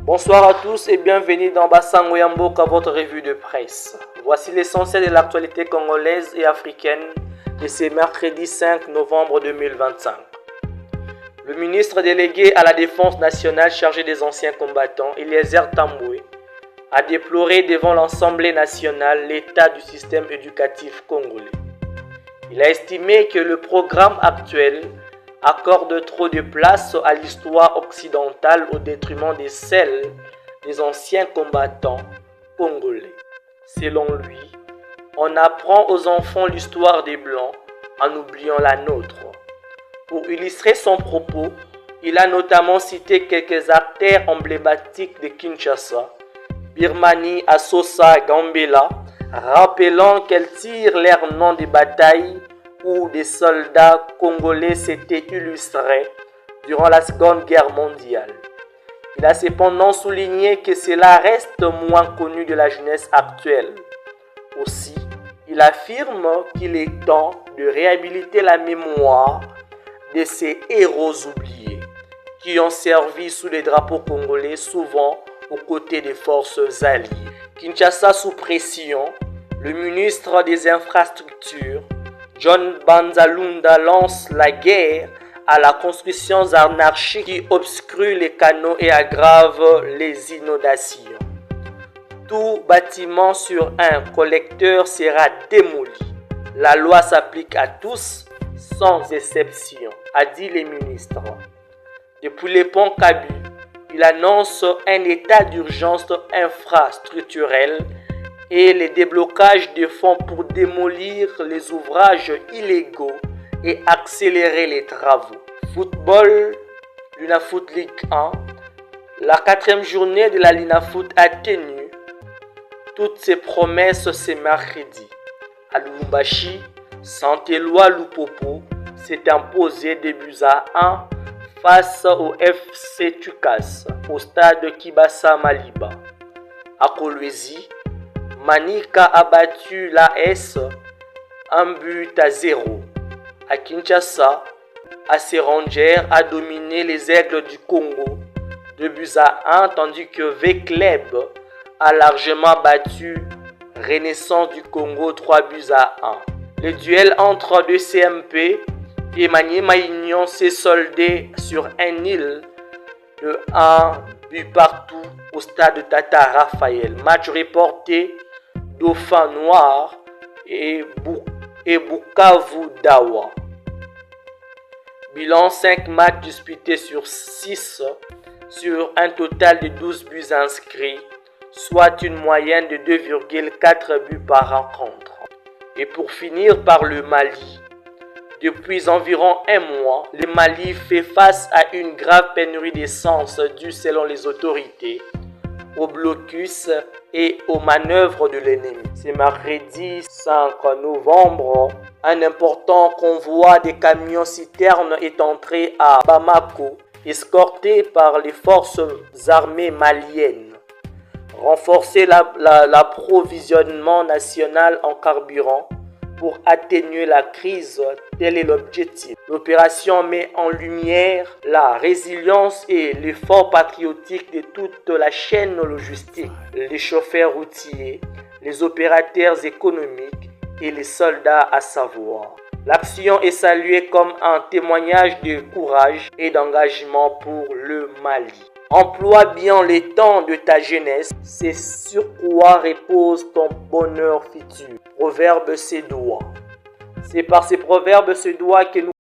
Bonsoir à tous et bienvenue dans Basango Yamboka, votre revue de presse. Voici l'essentiel de l'actualité congolaise et africaine de ce mercredi 5 novembre 2025. Le ministre délégué à la Défense nationale chargé des anciens combattants, Eliezer Tamboué, a déploré devant l'Assemblée nationale l'état du système éducatif congolais. Il a estimé que le programme actuel accorde trop de place à l'histoire occidentale au détriment de celle des anciens combattants congolais. Selon lui, on apprend aux enfants l'histoire des Blancs en oubliant la nôtre. Pour illustrer son propos, il a notamment cité quelques acteurs emblématiques de Kinshasa, Birmanie, Assosa, Gambela, rappelant qu'elles tirent leur nom de bataille où des soldats congolais s'étaient illustrés durant la Seconde Guerre mondiale. Il a cependant souligné que cela reste moins connu de la jeunesse actuelle. Aussi, il affirme qu'il est temps de réhabiliter la mémoire de ces héros oubliés qui ont servi sous les drapeaux congolais, souvent aux côtés des forces alliées. Kinshasa sous pression, le ministre des Infrastructures, John Banzalunda, lance la guerre à la construction anarchique qui obstrue les canaux et aggrave les inondations. Tout bâtiment sur un collecteur sera démoli. La loi s'applique à tous, sans exception, a dit le ministre. Depuis le pont Kabu, il annonce un état d'urgence infrastructurel et le déblocage de fonds pour démolir les ouvrages illégaux et accélérer les travaux. Football, Lunafoot League 1, la 4e journée de la Lunafoot a tenu toutes ses promesses ce mercredi. À Lubumbashi, Saint-Éloi Lupopo s'est imposé 2-1 face au FC Tukas au stade Kibasa Maliba. À Kolwezi, Manika a battu l'AS 1-0. À Kinshasa, AC Rangers a dominé les Aigles du Congo 2-1, tandis que V-Club a largement battu Renaissance du Congo 3-1. Le duel entre deux CMP et Maniema Union s'est soldé sur un nil de 1 but partout au stade Tata Raphaël. Match reporté Dauphin Noir et Bukavu Dawa. Bilan 5 matchs disputés sur 6 sur un total de 12 buts inscrits, soit une moyenne de 2,4 buts par rencontre. Et pour finir par le Mali. Depuis environ un mois, le Mali fait face à une grave pénurie d'essence due selon les autorités au blocus et aux manœuvres de l'ennemi. Ce mercredi 5 novembre, un important convoi de camions-citernes est entré à Bamako, escorté par les forces armées maliennes. Renforcer l'approvisionnement national en carburant pour atténuer la crise, tel est l'objectif. L'opération met en lumière la résilience et l'effort patriotique de toute la chaîne logistique, les chauffeurs routiers, les opérateurs économiques et les soldats à savoir. L'action est saluée comme un témoignage de courage et d'engagement pour le Mali. Emploie bien les temps de ta jeunesse, c'est sur quoi repose ton bonheur futur. Proverbe suédois. C'est par ces proverbes suédois que nous